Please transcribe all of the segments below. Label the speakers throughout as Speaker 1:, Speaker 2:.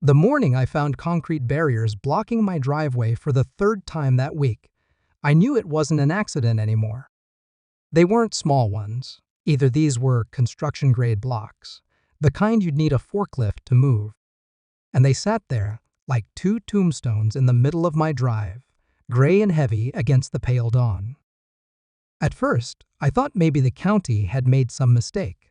Speaker 1: The morning I found concrete barriers blocking my driveway for the third time that week, I knew it wasn't an accident anymore. They weren't small ones. Either these were construction-grade blocks, the kind you'd need a forklift to move, and they sat there like two tombstones in the middle of my drive, gray and heavy against the pale dawn. At first, I thought maybe the county had made some mistake.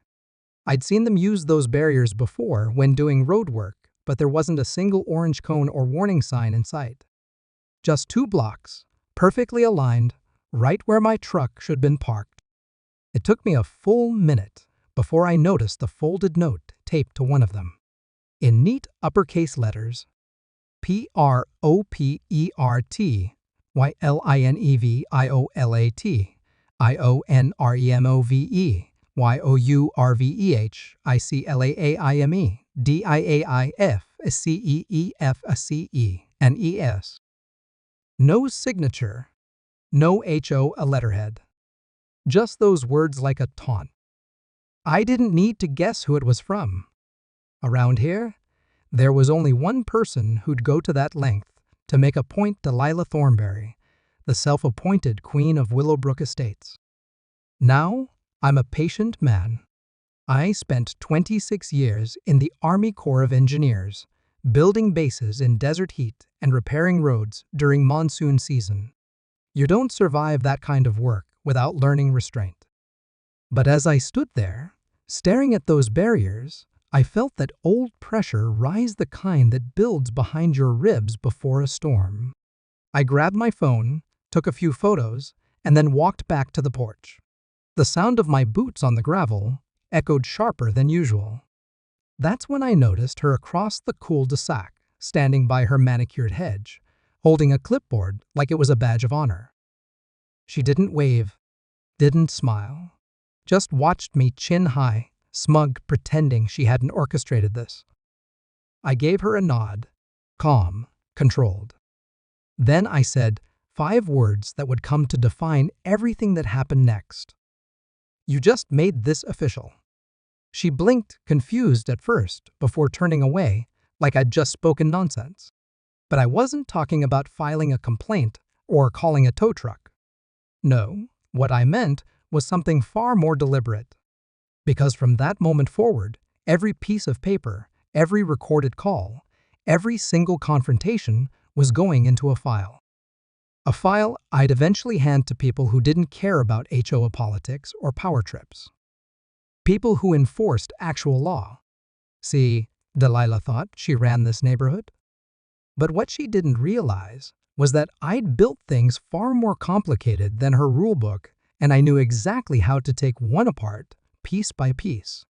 Speaker 1: I'd seen them use those barriers before when doing road work, but there wasn't a single orange cone or warning sign in sight. Just two blocks, perfectly aligned, right where my truck should have been parked. It took me a full minute before I noticed the folded note taped to one of them. In neat uppercase letters, PROPERIOVIOLATIONIOVENIVIACEEFCEEFCE No signature, no HOA letterhead. Just those words like a taunt. I didn't need to guess who it was from. Around here, there was only one person who'd go to that length to make a point Delilah Thornberry, the self-appointed Queen of Willowbrook Estates. Now, I'm a patient man. I spent 26 years in the Army Corps of Engineers, building bases in desert heat and repairing roads during monsoon season. You don't survive that kind of work without learning restraint. But as I stood there, staring at those barriers, I felt that old pressure rise, the kind that builds behind your ribs before a storm. I grabbed my phone, took a few photos, and then walked back to the porch. The sound of my boots on the gravel echoed sharper than usual. That's when I noticed her across the cul-de-sac, standing by her manicured hedge, holding a clipboard like it was a badge of honor. She didn't wave, didn't smile, just watched me chin high, smug, pretending she hadn't orchestrated this. I gave her a nod, calm, controlled. Then I said 5 words that would come to define everything that happened next. "You just made this official." She blinked, confused at first, before turning away, like I'd just spoken nonsense. But I wasn't talking about filing a complaint or calling a tow truck. No, what I meant was something far more deliberate. Because from that moment forward, every piece of paper, every recorded call, every single confrontation was going into a file. A file I'd eventually hand to people who didn't care about HOA politics or power trips. People who enforced actual law. See, Delilah thought she ran this neighborhood. But what she didn't realize was that I'd built things far more complicated than her rulebook, and I knew exactly how to take one apart, piece by piece.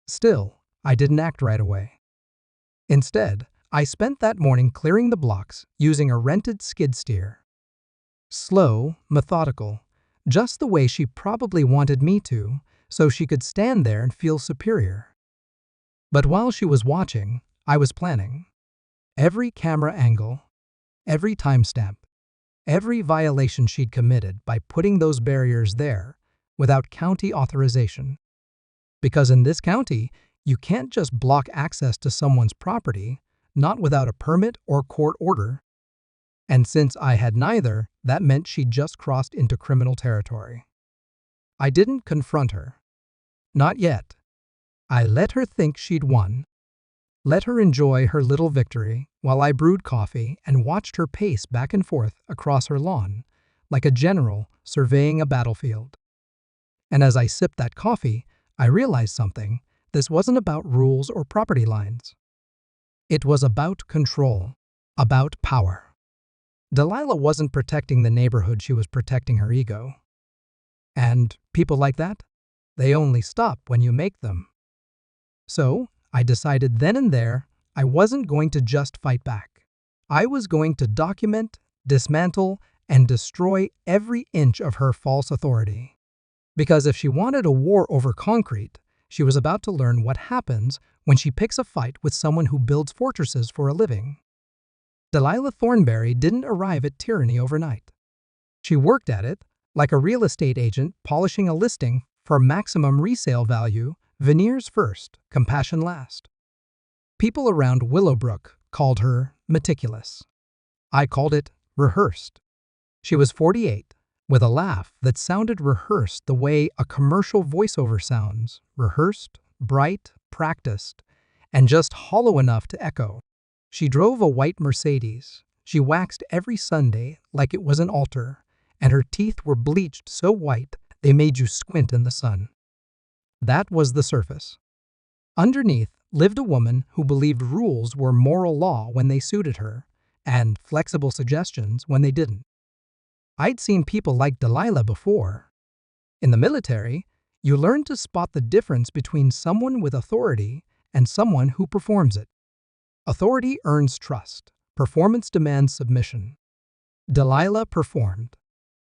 Speaker 1: Still, I didn't act right away. Instead, I spent that morning clearing the blocks using a rented skid steer. Slow, methodical, just the way she probably wanted me to, so she could stand there and feel superior. But while she was watching, I was planning. Every camera angle, every timestamp, every violation she'd committed by putting those barriers there without county authorization. Because in this county, you can't just block access to someone's property, not without a permit or court order. And since I had neither, that meant she'd just crossed into criminal territory. I didn't confront her. Not yet. I let her think she'd won. Let her enjoy her little victory while I brewed coffee and watched her pace back and forth across her lawn, like a general surveying a battlefield. And as I sipped that coffee, I realized something. This wasn't about rules or property lines. It was about control, about power. Delilah wasn't protecting the neighborhood, she was protecting her ego. And people like that, they only stop when you make them. So, I decided then and there I wasn't going to just fight back. I was going to document, dismantle, and destroy every inch of her false authority. Because if she wanted a war over concrete, she was about to learn what happens when she picks a fight with someone who builds fortresses for a living. Delilah Thornberry didn't arrive at tyranny overnight. She worked at it like a real estate agent polishing a listing for maximum resale value, veneers first, compassion last. People around Willowbrook called her meticulous. I called it rehearsed. She was 48, with a laugh that sounded rehearsed the way a commercial voiceover sounds, rehearsed, bright, practiced, and just hollow enough to echo. She drove a white Mercedes. She waxed every Sunday like it was an altar, and her teeth were bleached so white they made you squint in the sun. That was the surface. Underneath lived a woman who believed rules were moral law when they suited her, and flexible suggestions when they didn't. I'd seen people like Delilah before. In the military, you learn to spot the difference between someone with authority and someone who performs it. Authority earns trust. Performance demands submission. Delilah performed.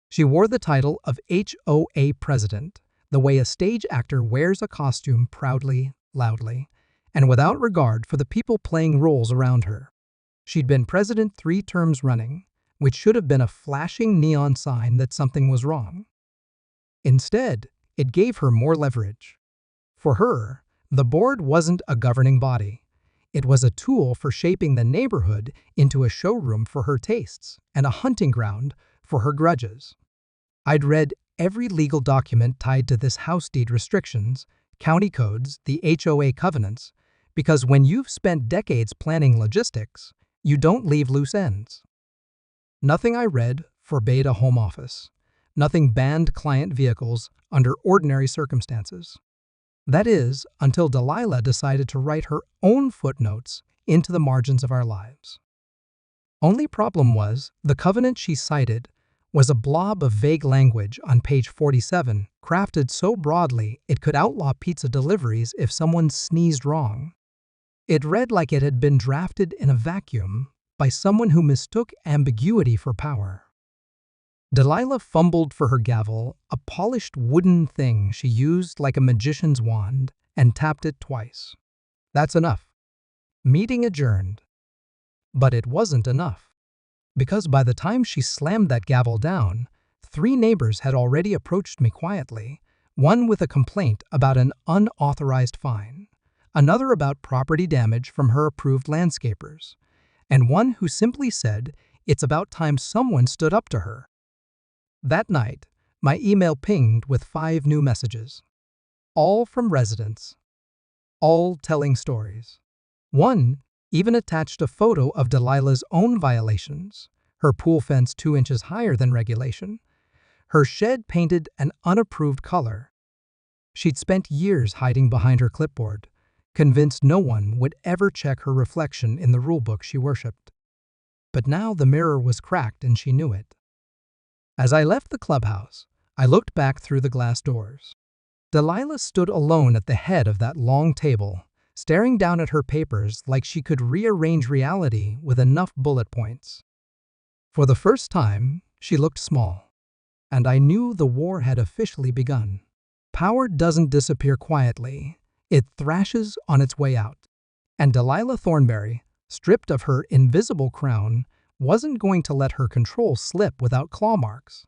Speaker 1: She wore the title of HOA president, the way a stage actor wears a costume proudly, loudly, and without regard for the people playing roles around her. She'd been president 3 terms running, which should have been a flashing neon sign that something was wrong. Instead, it gave her more leverage. For her, the board wasn't a governing body. It was a tool for shaping the neighborhood into a showroom for her tastes and a hunting ground for her grudges. I'd read every legal document tied to this house deed restrictions, county codes, the HOA covenants, because when you've spent decades planning logistics, you don't leave loose ends. Nothing I read forbade a home office. Nothing banned client vehicles under ordinary circumstances. That is, until Delilah decided to write her own footnotes into the margins of our lives. Only problem was, the covenant she cited was a blob of vague language on page 47, crafted so broadly it could outlaw pizza deliveries if someone sneezed wrong. It read like it had been drafted in a vacuum by someone who mistook ambiguity for power. Delilah fumbled for her gavel, a polished wooden thing she used like a magician's wand, and tapped it twice. That's enough. Meeting adjourned. But it wasn't enough. Because by the time she slammed that gavel down, 3 neighbors had already approached me quietly, one with a complaint about an unauthorized fine, another about property damage from her approved landscapers, and one who simply said it's about time someone stood up to her. That night, my email pinged with 5 new messages, all from residents, all telling stories. One even attached a photo of Delilah's own violations, her pool fence 2 inches higher than regulation, her shed painted an unapproved color. She'd spent years hiding behind her clipboard, convinced no one would ever check her reflection in the rulebook she worshipped. But now the mirror was cracked and she knew it. As I left the clubhouse, I looked back through the glass doors. Delilah stood alone at the head of that long table, staring down at her papers like she could rearrange reality with enough bullet points. For the first time, she looked small, and I knew the war had officially begun. Power doesn't disappear quietly. It thrashes on its way out. And Delilah Thornberry, stripped of her invisible crown, wasn't going to let her control slip without claw marks.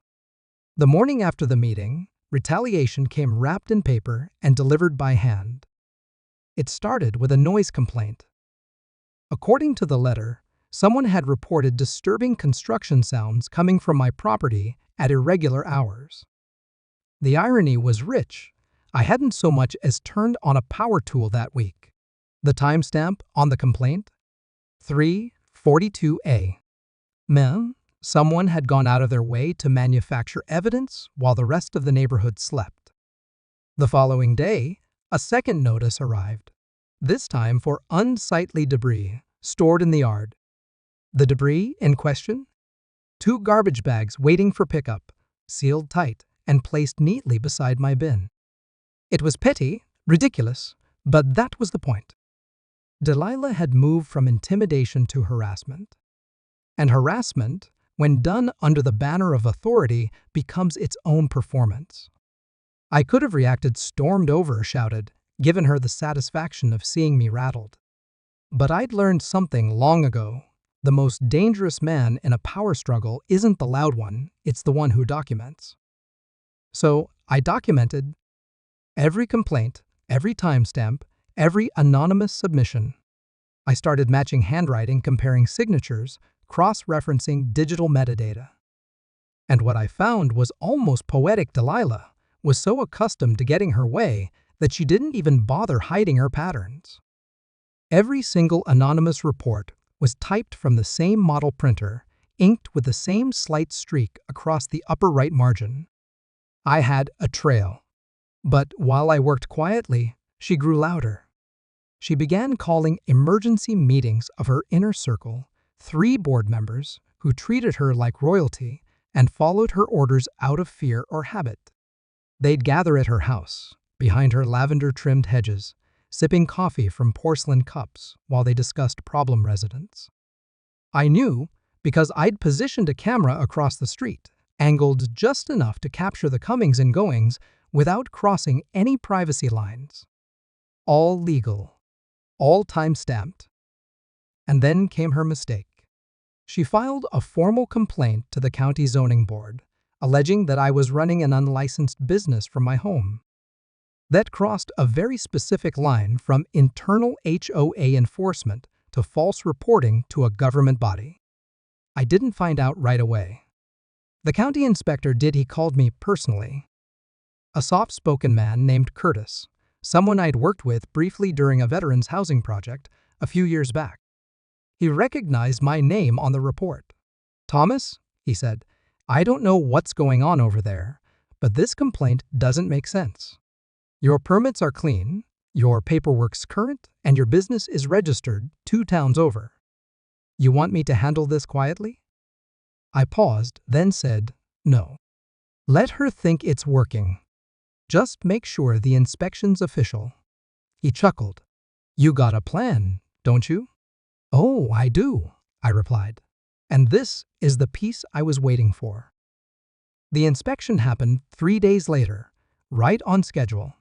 Speaker 1: The morning after the meeting, retaliation came wrapped in paper and delivered by hand. It started with a noise complaint. According to the letter, someone had reported disturbing construction sounds coming from my property at irregular hours. The irony was rich. I hadn't so much as turned on a power tool that week. The timestamp on the complaint? 3:42 meant someone had gone out of their way to manufacture evidence while the rest of the neighborhood slept. The following day, a second notice arrived, this time for unsightly debris stored in the yard. The debris in question? 2 garbage bags waiting for pickup, sealed tight and placed neatly beside my bin. It was petty, ridiculous, but that was the point. Delilah had moved from intimidation to harassment. And harassment, when done under the banner of authority, becomes its own performance. I could have reacted, stormed over, shouted, given her the satisfaction of seeing me rattled. But I'd learned something long ago. The most dangerous man in a power struggle isn't the loud one, it's the one who documents. So I documented every complaint, every timestamp, every anonymous submission. I started matching handwriting, comparing signatures, cross-referencing digital metadata. And what I found was almost poetic. Delilah was so accustomed to getting her way that she didn't even bother hiding her patterns. Every single anonymous report was typed from the same model printer, inked with the same slight streak across the upper right margin. I had a trail. But while I worked quietly, she grew louder. She began calling emergency meetings of her inner circle, 3 board members who treated her like royalty and followed her orders out of fear or habit. They'd gather at her house, behind her lavender-trimmed hedges, sipping coffee from porcelain cups while they discussed problem residents. I knew because I'd positioned a camera across the street, angled just enough to capture the comings and goings without crossing any privacy lines. All legal, all time-stamped. And then came her mistake. She filed a formal complaint to the county zoning board, alleging that I was running an unlicensed business from my home. That crossed a very specific line from internal HOA enforcement to false reporting to a government body. I didn't find out right away. The county inspector did. He called me personally. A soft-spoken man named Curtis, someone I'd worked with briefly during a veterans housing project a few years back. He recognized my name on the report. "Thomas," he said, "I don't know what's going on over there, but this complaint doesn't make sense. Your permits are clean, your paperwork's current, and your business is registered 2 towns over. You want me to handle this quietly?" I paused, then said, "No. Let her think it's working. Just make sure the inspection's official." He chuckled. "You got a plan, don't you?" "Oh, I do," I replied. And this is the piece I was waiting for. The inspection happened 3 days later, right on schedule.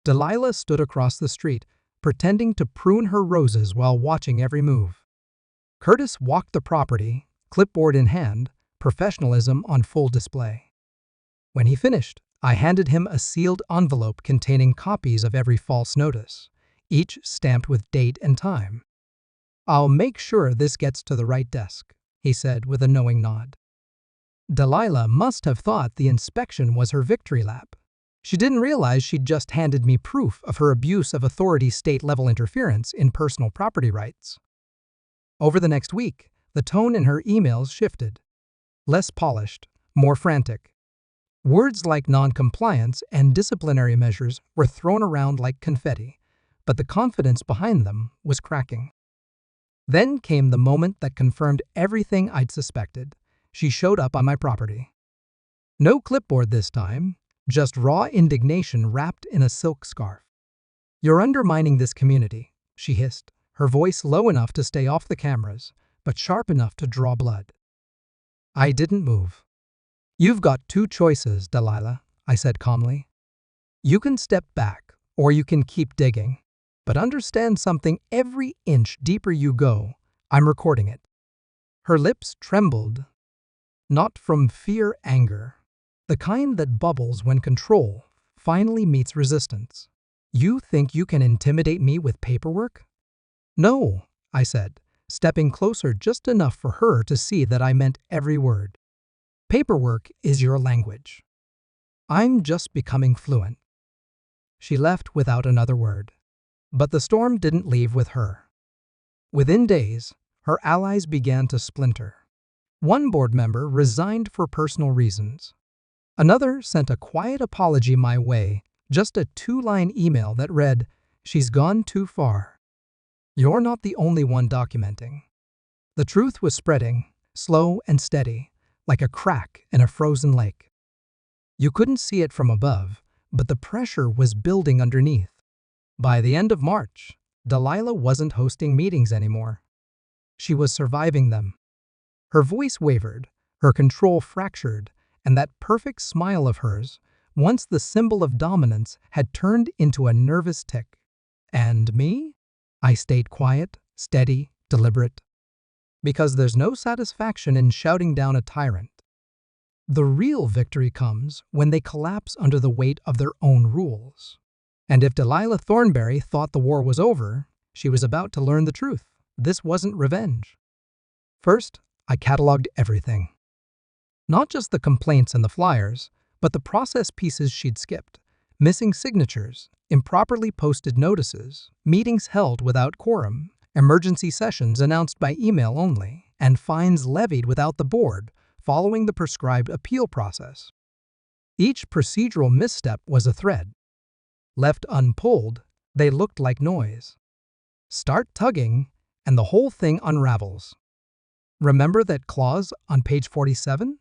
Speaker 1: Delilah stood across the street, pretending to prune her roses while watching every move. Curtis walked the property, clipboard in hand, professionalism on full display. When he finished, I handed him a sealed envelope containing copies of every false notice, each stamped with date and time. "I'll make sure this gets to the right desk," he said with a knowing nod. Delilah must have thought the inspection was her victory lap. She didn't realize she'd just handed me proof of her abuse of authority, state-level interference in personal property rights. Over the next week, the tone in her emails shifted. Less polished, more frantic. Words like non-compliance and disciplinary measures were thrown around like confetti, but the confidence behind them was cracking. Then came the moment that confirmed everything I'd suspected. She showed up on my property. No clipboard this time, just raw indignation wrapped in a silk scarf. "You're undermining this community," she hissed, her voice low enough to stay off the cameras, but sharp enough to draw blood. I didn't move. "You've got 2 choices, Delilah," I said calmly. "You can step back, or you can keep digging. But understand something, every inch deeper you go, I'm recording it." Her lips trembled. Not from fear, anger. The kind that bubbles when control finally meets resistance. "You think you can intimidate me with paperwork?" "No," I said, stepping closer just enough for her to see that I meant every word. "Paperwork is your language. I'm just becoming fluent." She left without another word. But the storm didn't leave with her. Within days, her allies began to splinter. One board member resigned for personal reasons. Another sent a quiet apology my way, just a 2-line email that read, "She's gone too far. You're not the only one documenting." The truth was spreading, slow and steady, like a crack in a frozen lake. You couldn't see it from above, but the pressure was building underneath. By the end of March, Delilah wasn't hosting meetings anymore. She was surviving them. Her voice wavered, her control fractured, and that perfect smile of hers, once the symbol of dominance, had turned into a nervous tic. And me? I stayed quiet, steady, deliberate. Because there's no satisfaction in shouting down a tyrant. The real victory comes when they collapse under the weight of their own rules. And if Delilah Thornberry thought the war was over, she was about to learn the truth. this wasn't revenge. First, I cataloged everything. Not just the complaints and the flyers, but the process pieces she'd skipped, missing signatures, improperly posted notices, meetings held without quorum, emergency sessions announced by email only, and fines levied without the board following the prescribed appeal process. Each procedural misstep was a thread. Left unpulled, they looked like noise. Start tugging, and the whole thing unravels. Remember that clause on page 47?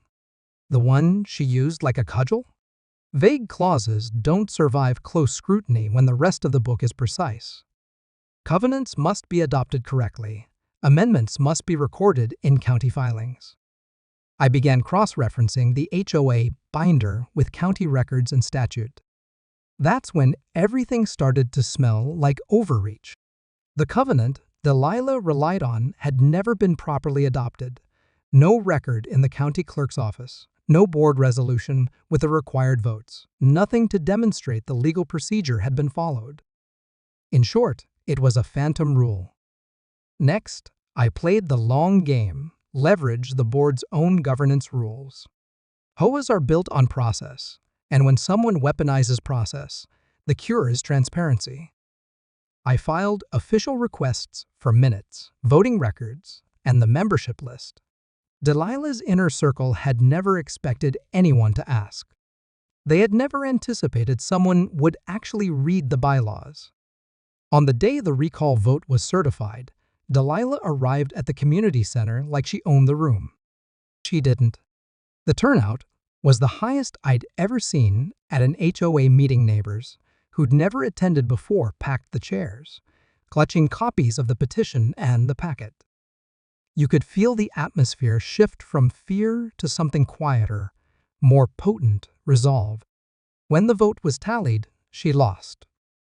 Speaker 1: The one she used like a cudgel? Vague clauses don't survive close scrutiny when the rest of the book is precise. Covenants must be adopted correctly. Amendments must be recorded in county filings. I began cross-referencing the HOA binder with county records and statute. That's when everything started to smell like overreach. The covenant Delilah relied on had never been properly adopted. No record in the county clerk's office, no board resolution with the required votes, nothing to demonstrate the legal procedure had been followed. In short, it was a phantom rule. Next, I played the long game, leveraged the board's own governance rules. HOAs are built on process, and when someone weaponizes process, the cure is transparency. I filed official requests for minutes, voting records, and the membership list. Delilah's inner circle had never expected anyone to ask. They had never anticipated someone would actually read the bylaws. On the day the recall vote was certified, Delilah arrived at the community center like she owned the room. She didn't. The turnout was the highest I'd ever seen at an HOA meeting. Neighbors who'd never attended before packed the chairs, clutching copies of the petition and the packet. You could feel the atmosphere shift from fear to something quieter, more potent resolve. When the vote was tallied, she lost.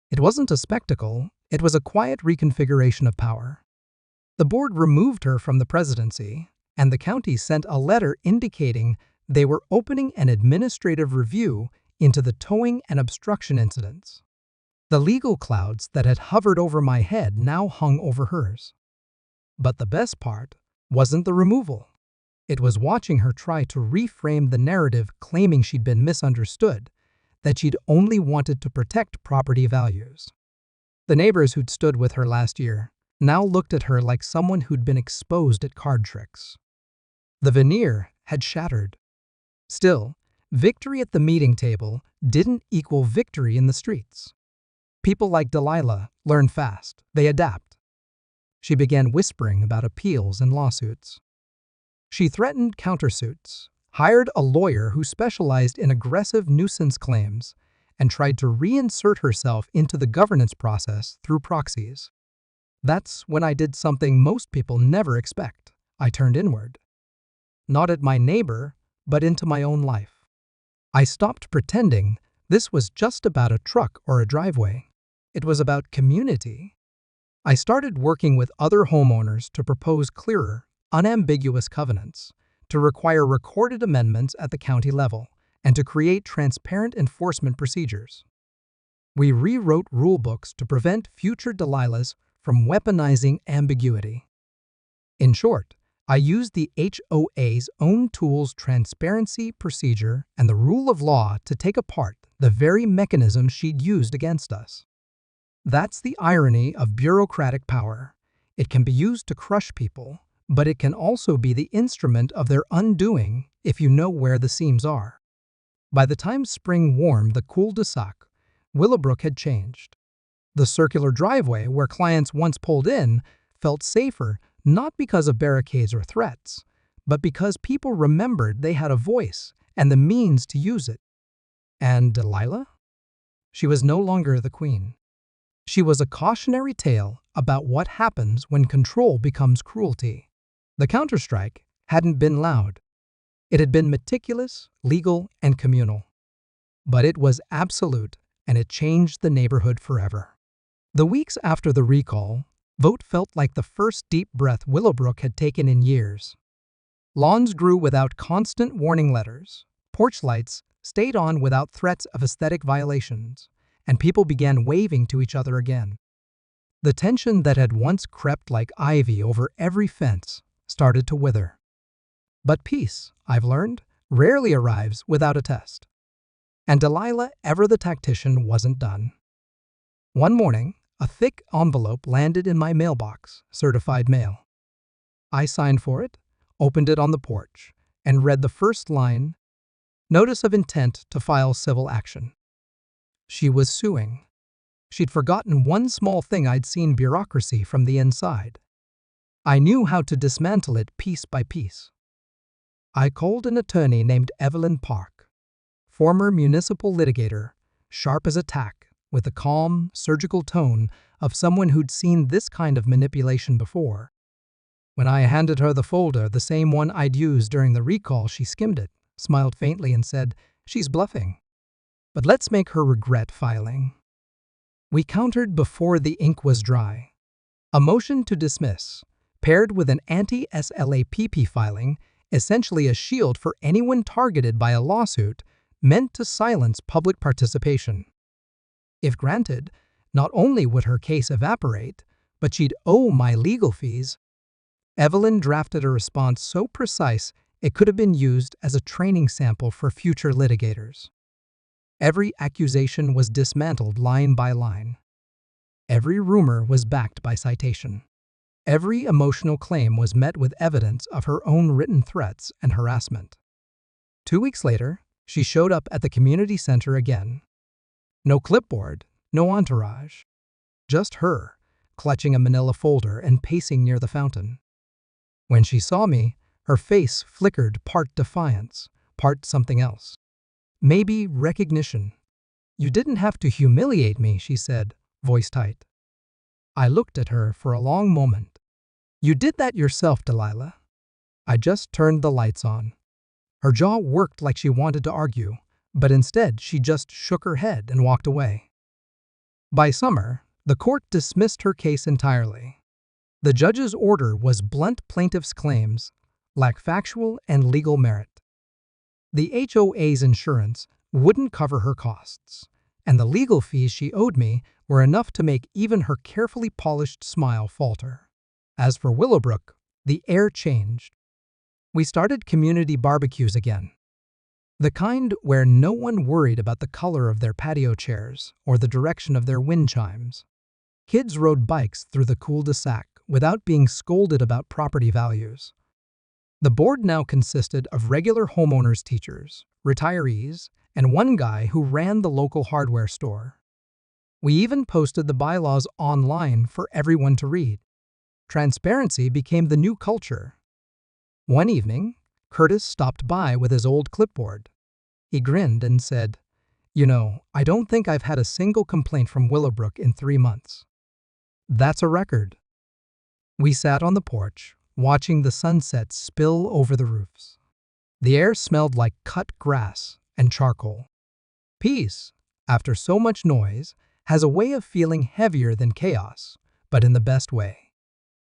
Speaker 1: It wasn't a spectacle, it was a quiet reconfiguration of power. The board removed her from the presidency, and the county sent a letter indicating they were opening an administrative review into the towing and obstruction incidents. The legal clouds that had hovered over my head now hung over hers. But the best part wasn't the removal. It was watching her try to reframe the narrative, claiming she'd been misunderstood, that she'd only wanted to protect property values. The neighbors who'd stood with her last year now looked at her like someone who'd been exposed at card tricks. The veneer had shattered. Still, victory at the meeting table didn't equal victory in the streets. People like Delilah learn fast, they adapt. She began whispering about appeals and lawsuits. She threatened countersuits, hired a lawyer who specialized in aggressive nuisance claims, and tried to reinsert herself into the governance process through proxies. That's when I did something most people never expect. I turned inward. Not at my neighbor, but into my own life. I stopped pretending this was just about a truck or a driveway. It was about community. I started working with other homeowners to propose clearer, unambiguous covenants, to require recorded amendments at the county level, and to create transparent enforcement procedures. We rewrote rulebooks to prevent future Delilahs from weaponizing ambiguity. In short, I used the HOA's own tools, transparency, procedure, and the rule of law to take apart the very mechanism she'd used against us. That's the irony of bureaucratic power. It can be used to crush people, but it can also be the instrument of their undoing if you know where the seams are. By the time spring warmed the cul-de-sac, Willowbrook had changed. The circular driveway where clients once pulled in felt safer, not because of barricades or threats, but because people remembered they had a voice and the means to use it. And Delilah? She was no longer the queen. She was a cautionary tale about what happens when control becomes cruelty. The counterstrike hadn't been loud. It had been meticulous, legal, and communal. But it was absolute, and it changed the neighborhood forever. The weeks after the recall, vote felt like the first deep breath Willowbrook had taken in years. Lawns grew without constant warning letters. Porch lights stayed on without threats of aesthetic violations, and people began waving to each other again. The tension that had once crept like ivy over every fence started to wither. But peace, I've learned, rarely arrives without a test. And Delilah, ever the tactician, wasn't done. One morning, a thick envelope landed in my mailbox, certified mail. I signed for it, opened it on the porch, and read the first line, "Notice of intent to file civil action." She was suing. She'd forgotten one small thing: I'd seen bureaucracy from the inside. I knew how to dismantle it piece by piece. I called an attorney named Evelyn Park, former municipal litigator, sharp as a tack, with the calm, surgical tone of someone who'd seen this kind of manipulation before. When I handed her the folder, the same one I'd used during the recall, she skimmed it, smiled faintly, and said, "She's bluffing. But let's make her regret filing." We countered before the ink was dry. A motion to dismiss, paired with an anti-SLAPP filing, essentially a shield for anyone targeted by a lawsuit, meant to silence public participation. If granted, not only would her case evaporate, but she'd owe my legal fees. Evelyn drafted a response so precise it could have been used as a training sample for future litigators. Every accusation was dismantled line by line. Every rumor was backed by citation. Every emotional claim was met with evidence of her own written threats and harassment. 2 weeks later, she showed up at the community center again. No clipboard, no entourage. Just her, clutching a manila folder and pacing near the fountain. When she saw me, her face flickered, part defiance, part something else. Maybe recognition. "You didn't have to humiliate me," she said, voice tight. I looked at her for a long moment. "You did that yourself, Delilah." I just turned the lights on. Her jaw worked like she wanted to argue, but instead she just shook her head and walked away. By summer, the court dismissed her case entirely. The judge's order was blunt: plaintiff's claims lack factual and legal merit. The HOA's insurance wouldn't cover her costs, and the legal fees she owed me were enough to make even her carefully polished smile falter. As for Willowbrook, the air changed. We started community barbecues again. The kind where no one worried about the color of their patio chairs or the direction of their wind chimes. Kids rode bikes through the cul-de-sac without being scolded about property values. The board now consisted of regular homeowners, teachers, retirees, and one guy who ran the local hardware store. We even posted the bylaws online for everyone to read. Transparency became the new culture. One evening, Curtis stopped by with his old clipboard. He grinned and said, "You know, I don't think I've had a single complaint from Willowbrook in 3 months. That's a record." We sat on the porch, watching the sunset spill over the roofs. The air smelled like cut grass and charcoal. Peace, after so much noise, has a way of feeling heavier than chaos, but in the best way.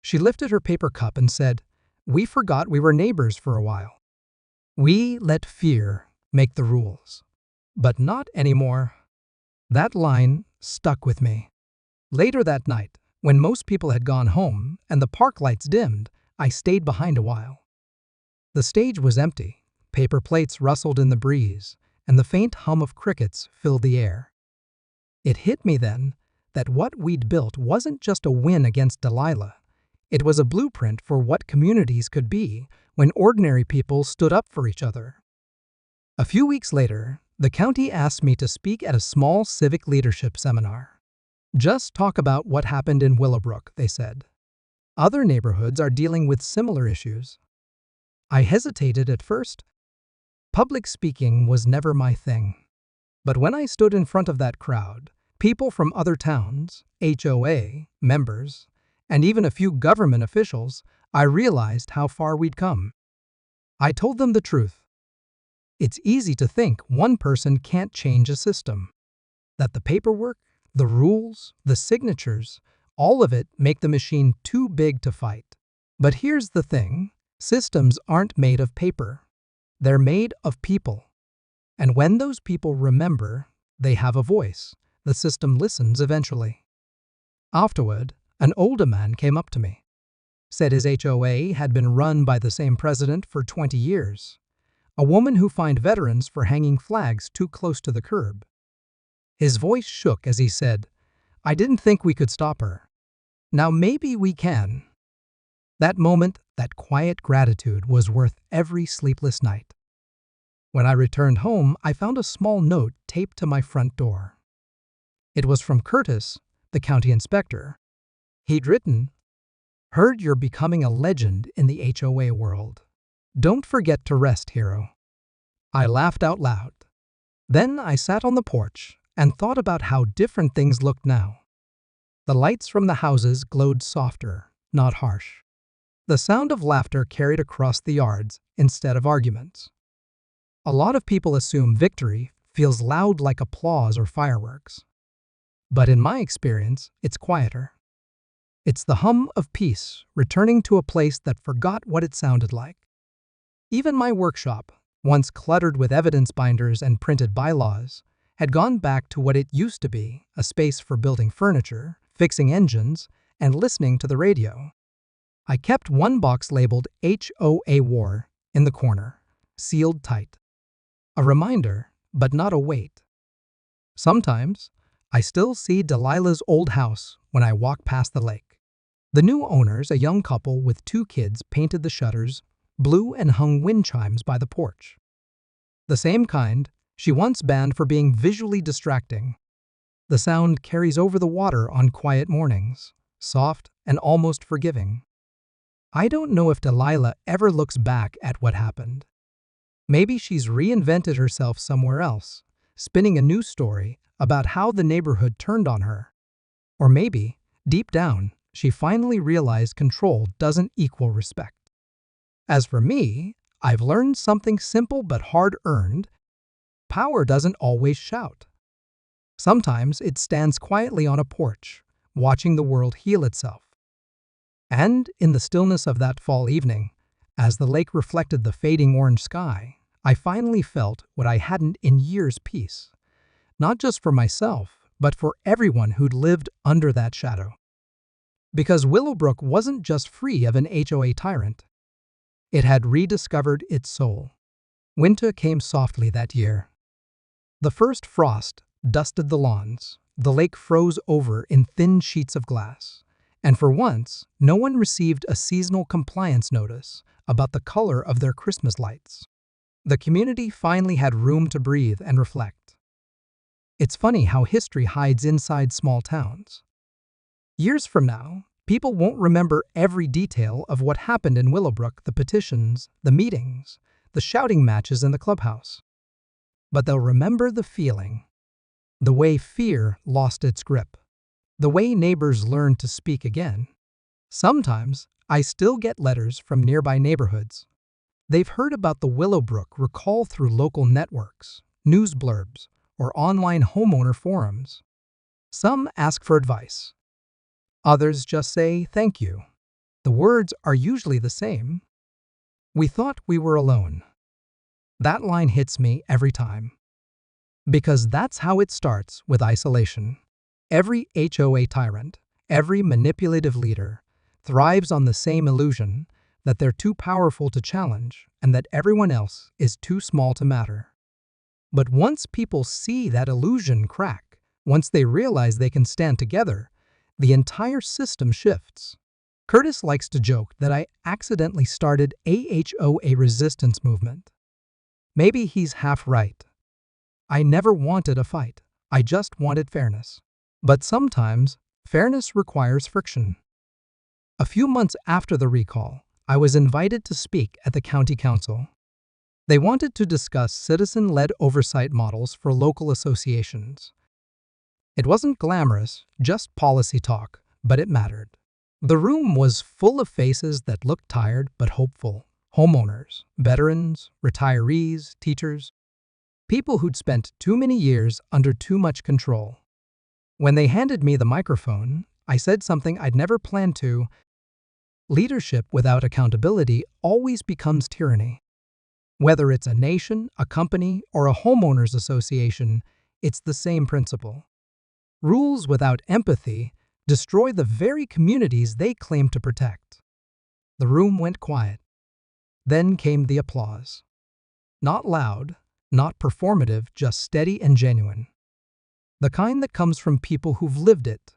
Speaker 1: She lifted her paper cup and said, "We forgot we were neighbors for a while. We let fear make the rules, but not anymore." That line stuck with me. Later that night, when most people had gone home and the park lights dimmed, I stayed behind a while. The stage was empty, paper plates rustled in the breeze, and the faint hum of crickets filled the air. It hit me then that what we'd built wasn't just a win against Delilah. It was a blueprint for what communities could be when ordinary people stood up for each other. A few weeks later, the county asked me to speak at a small civic leadership seminar. "Just talk about what happened in Willowbrook," they said. "Other neighborhoods are dealing with similar issues." I hesitated at first. Public speaking was never my thing. But when I stood in front of that crowd, people from other towns, HOA members, and even a few government officials, I realized how far we'd come. I told them the truth. It's easy to think one person can't change a system. That the paperwork, the rules, the signatures, all of it make the machine too big to fight. But here's the thing: systems aren't made of paper. They're made of people. And when those people remember they have a voice, the system listens eventually. Afterward, An older man came up to me, said his HOA had been run by the same president for 20 years, a woman who fined veterans for hanging flags too close to the curb. His voice shook as he said, "I didn't think we could stop her. Now maybe we can." That moment, that quiet gratitude was worth every sleepless night. When I returned home, I found a small note taped to my front door. It was from Curtis, the county inspector. He'd written, "Heard you're becoming a legend in the HOA world. Don't forget to rest, hero." I laughed out loud. Then I sat on the porch and thought about how different things looked now. The lights from the houses glowed softer, not harsh. The sound of laughter carried across the yards instead of arguments. A lot of people assume victory feels loud like applause or fireworks. But in my experience, it's quieter. It's the hum of peace returning to a place that forgot what it sounded like. Even my workshop, once cluttered with evidence binders and printed bylaws, had gone back to what it used to be, a space for building furniture, fixing engines, and listening to the radio. I kept one box labeled HOA War in the corner, sealed tight. A reminder, but not a weight. Sometimes, I still see Delilah's old house when I walk past the lake. The new owners, a young couple with 2 kids, painted the shutters blue and hung wind chimes by the porch. The same kind she once banned for being visually distracting. The sound carries over the water on quiet mornings, soft and almost forgiving. I don't know if Delilah ever looks back at what happened. Maybe she's reinvented herself somewhere else, spinning a new story about how the neighborhood turned on her. Or maybe, deep down, she finally realized control doesn't equal respect. As for me, I've learned something simple but hard-earned. Power doesn't always shout. Sometimes it stands quietly on a porch, watching the world heal itself. And in the stillness of that fall evening, as the lake reflected the fading orange sky, I finally felt what I hadn't in years: peace. Not just for myself, but for everyone who'd lived under that shadow. Because Willowbrook wasn't just free of an HOA tyrant. It had rediscovered its soul. Winter came softly that year. The first frost dusted the lawns, the lake froze over in thin sheets of glass, and for once, no one received a seasonal compliance notice about the color of their Christmas lights. The community finally had room to breathe and reflect. It's funny how history hides inside small towns. Years from now, people won't remember every detail of what happened in Willowbrook: the petitions, the meetings, the shouting matches in the clubhouse. But they'll remember the feeling, the way fear lost its grip, the way neighbors learned to speak again. Sometimes, I still get letters from nearby neighborhoods. They've heard about the Willowbrook recall through local networks, news blurbs, or online homeowner forums. Some ask for advice. Others just say thank you. The words are usually the same. "We thought we were alone." That line hits me every time. Because that's how it starts with isolation. Every HOA tyrant, every manipulative leader, thrives on the same illusion that they're too powerful to challenge and that everyone else is too small to matter. But once people see that illusion crack, once they realize they can stand together, the entire system shifts. Curtis likes to joke that I accidentally started a HOA resistance movement. Maybe he's half right. I never wanted a fight. I just wanted fairness. But sometimes, fairness requires friction. A few months after the recall, I was invited to speak at the county council. They wanted to discuss citizen-led oversight models for local associations. It wasn't glamorous, just policy talk, but it mattered. The room was full of faces that looked tired but hopeful. Homeowners, veterans, retirees, teachers. People who'd spent too many years under too much control. When they handed me the microphone, I said something I'd never planned to. Leadership without accountability always becomes tyranny. Whether it's a nation, a company, or a homeowners association, it's the same principle. Rules without empathy destroy the very communities they claim to protect. The room went quiet. Then came the applause. Not loud, not performative, just steady and genuine. The kind that comes from people who've lived it.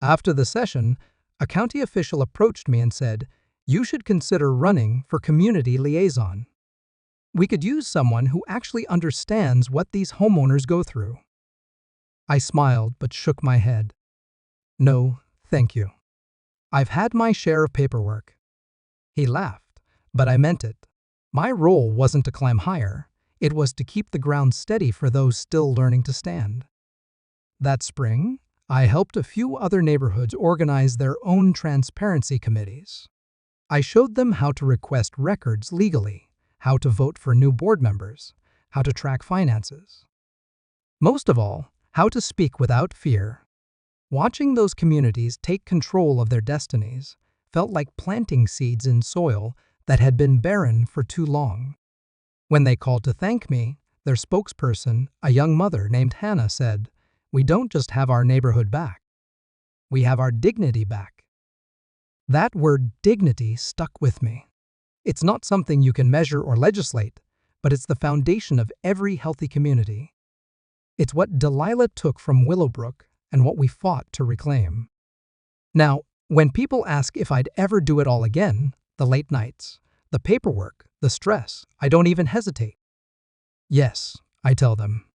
Speaker 1: After the session, a county official approached me and said, "You should consider running for community liaison. We could use someone who actually understands what these homeowners go through." I smiled but shook my head. "No, thank you. I've had my share of paperwork." He laughed, but I meant it. My role wasn't to climb higher, it was to keep the ground steady for those still learning to stand. That spring, I helped a few other neighborhoods organize their own transparency committees. I showed them how to request records legally, how to vote for new board members, how to track finances. Most of all, how to speak without fear. Watching those communities take control of their destinies felt like planting seeds in soil that had been barren for too long. When they called to thank me, their spokesperson, a young mother named Hannah, said, "We don't just have our neighborhood back. We have our dignity back." That word dignity stuck with me. It's not something you can measure or legislate, but it's the foundation of every healthy community. It's what Delilah took from Willowbrook and what we fought to reclaim. Now, when people ask if I'd ever do it all again, the late nights, the paperwork, the stress, I don't even hesitate. Yes, I tell them.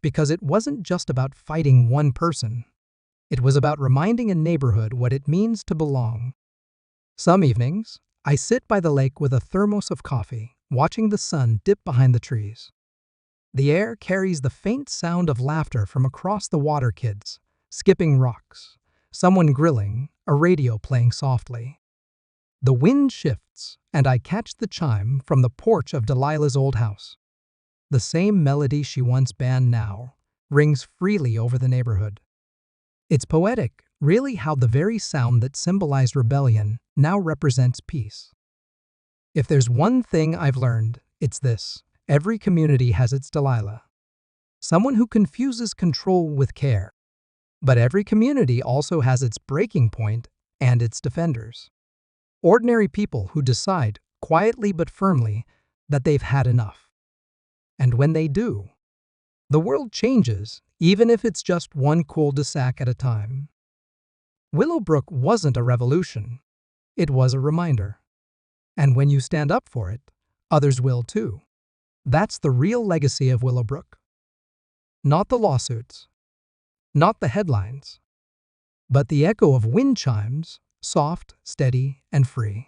Speaker 1: Because it wasn't just about fighting one person. It was about reminding a neighborhood what it means to belong. Some evenings, I sit by the lake with a thermos of coffee, watching the sun dip behind the trees. The air carries the faint sound of laughter from across the water, kids skipping rocks, someone grilling, a radio playing softly. The wind shifts, and I catch the chime from the porch of Delilah's old house. The same melody she once banned now rings freely over the neighborhood. It's poetic, really, how the very sound that symbolized rebellion now represents peace. If there's one thing I've learned, it's this: every community has its Delilah. Someone who confuses control with care. But every community also has its breaking point and its defenders. Ordinary people who decide, quietly but firmly, that they've had enough. And when they do, the world changes, even if it's just one cul-de-sac at a time. Willowbrook wasn't a revolution. It was a reminder. And when you stand up for it, others will too. That's the real legacy of Willowbrook. Not the lawsuits, not the headlines, but the echo of wind chimes, soft, steady, and free.